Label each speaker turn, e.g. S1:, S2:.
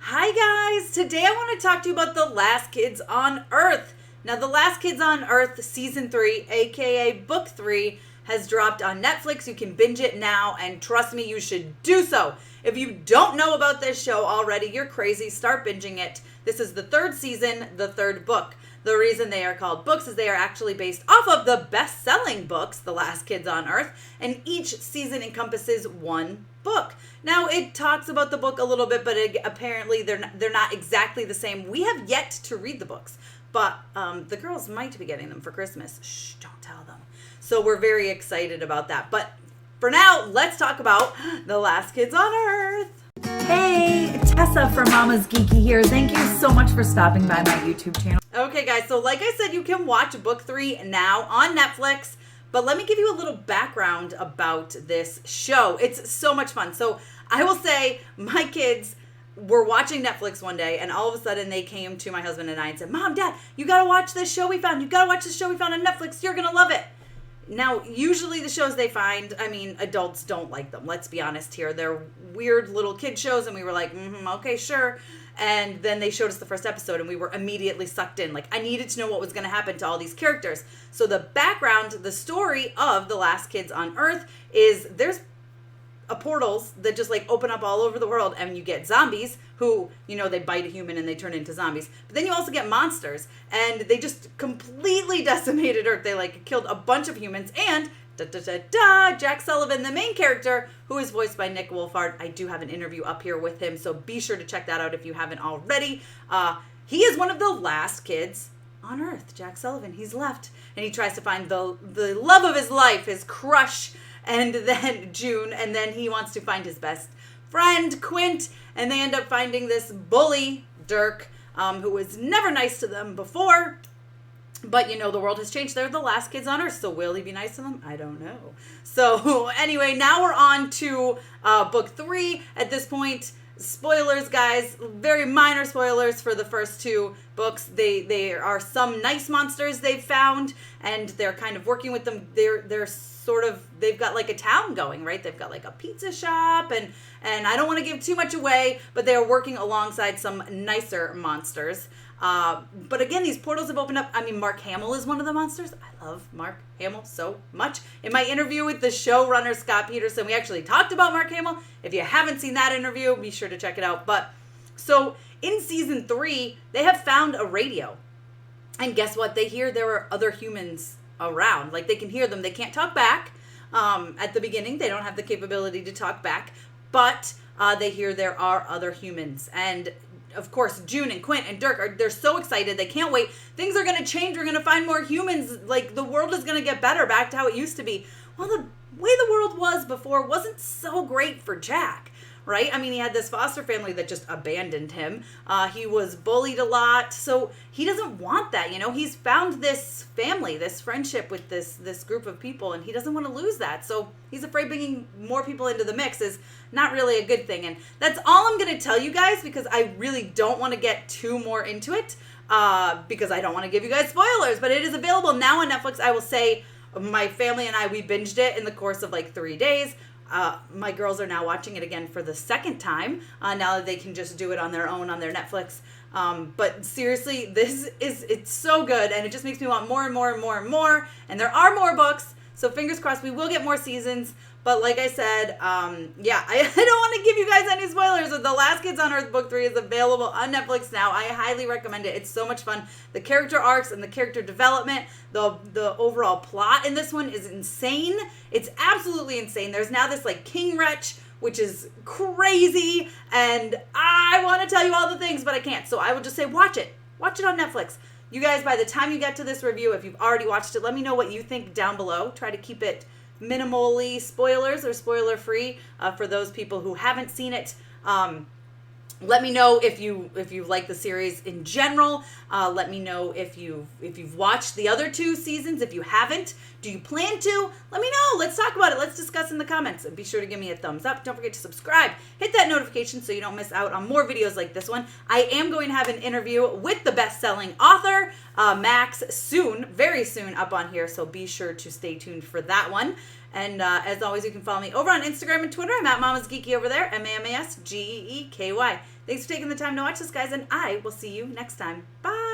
S1: Hi guys! Today I want to talk to you about The Last Kids on Earth. Now, The Last Kids on Earth Season 3, aka Book 3, has dropped on Netflix. You can binge it now, and trust me, you should do so. If you don't know about this show already, you're crazy. Start binging it. This is the third season, the third book. The reason they are called books is they are actually based off of the best-selling books, The Last Kids on Earth, and each season encompasses one book. Now, it talks about the book a little bit, but apparently they're not exactly the same. We have yet to read the books, but the girls might be getting them for Christmas. Shh, don't tell them. So we're very excited about that. But for now, let's talk about The Last Kids on Earth.
S2: Hey, Tessa from Mama's Geeky here. Thank you so much for stopping by my YouTube channel.
S1: Okay, guys, so like I said, you can watch Book 3 now on Netflix. But let me give you a little background about this show. It's so much fun. So I will say my kids were watching Netflix one day, and all of a sudden they came to my husband and I and said, Mom, Dad, you got to watch this show we found. You got to watch this show we found on Netflix. You're going to love it. Now, usually the shows they find, adults don't like them. Let's be honest here. They're weird little kid shows, and we were like, okay, sure. And then they showed us the first episode, and we were immediately sucked in. Like, I needed to know what was going to happen to all these characters. So the background, the story of The Last Kids on Earth is there's portals that just like open up all over the world, and you get zombies who, they bite a human and they turn into zombies. But then you also get monsters, and they just completely decimated Earth. They like killed a bunch of humans, and Jack Sullivan, the main character, who is voiced by Nick Wolfhard. I do have an interview up here with him, so be sure to check that out if you haven't already. He is one of the last kids on Earth. Jack Sullivan, he's left, and he tries to find the love of his life, his crush, and then June, and then he wants to find his best friend, Quint, and they end up finding this bully, Dirk, who was never nice to them before. But, the world has changed. They're the last kids on Earth, so will he be nice to them? I don't know. So, anyway, now we're on to Book 3 at this point. Spoilers, guys. Very minor spoilers for the first two books. They are some nice monsters they've found, and they're kind of working with them. They've got like a town going, right? They've got like a pizza shop, and I don't want to give too much away, but they are working alongside some nicer monsters. But again, these portals have opened up. Mark Hamill is one of the monsters. I love Mark Hamill so much. In my interview with the showrunner, Scott Peterson, we actually talked about Mark Hamill. If you haven't seen that interview, be sure to check it out. But so in season 3, they have found a radio. And guess what? They hear there are other humans around. Like, they can hear them. They can't talk back. At the beginning, they don't have the capability to talk back. But they hear there are other humans. And of course, June and Quint and Dirk they're so excited. They can't wait. Things are going to change. We're going to find more humans. Like, the world is going to get better back to how it used to be. Well, the way the world was before wasn't so great for Jack, right? He had this foster family that just abandoned him. He was bullied a lot. So he doesn't want that, He's found this family, this friendship with this group of people, and he doesn't want to lose that. So he's afraid bringing more people into the mix is not really a good thing. And that's all I'm going to tell you guys, because I really don't want to get too more into it, because I don't want to give you guys spoilers. But it is available now on Netflix. I will say my family and we binged it in the course of like 3 days. My girls are now watching it again for the second time, now that they can just do it on their own on their Netflix. But seriously, it's so good, and it just makes me want more and more and more and more. And there are more books, so fingers crossed we will get more seasons. But like I said, I don't want to give you guys any spoilers. The Last Kids on Earth Book 3 is available on Netflix now. I highly recommend it. It's so much fun. The character arcs and the character development, the overall plot in this one is insane. It's absolutely insane. There's now this like King Wretch, which is crazy, and I want to tell you all the things, but I can't. So I will just say watch it. Watch it on Netflix. You guys, by the time you get to this review, if you've already watched it, let me know what you think down below. Try to keep it minimally spoilers or spoiler free for those people who haven't seen it. Let me know if you like the series in general. Let me know if you've watched the other 2 seasons. If you haven't, do you plan to? Let me know. Let's talk about it. Let's discuss in the comments. And be sure to give me a thumbs up. Don't forget to subscribe. Hit that notification so you don't miss out on more videos like this one. I am going to have an interview with the best-selling author, Max, soon, very soon up on here. So be sure to stay tuned for that one. And as always, you can follow me over on Instagram and Twitter. I'm at Mama's Geeky over there, MAMASGEEKY. Thanks for taking the time to watch this, guys, and I will see you next time. Bye.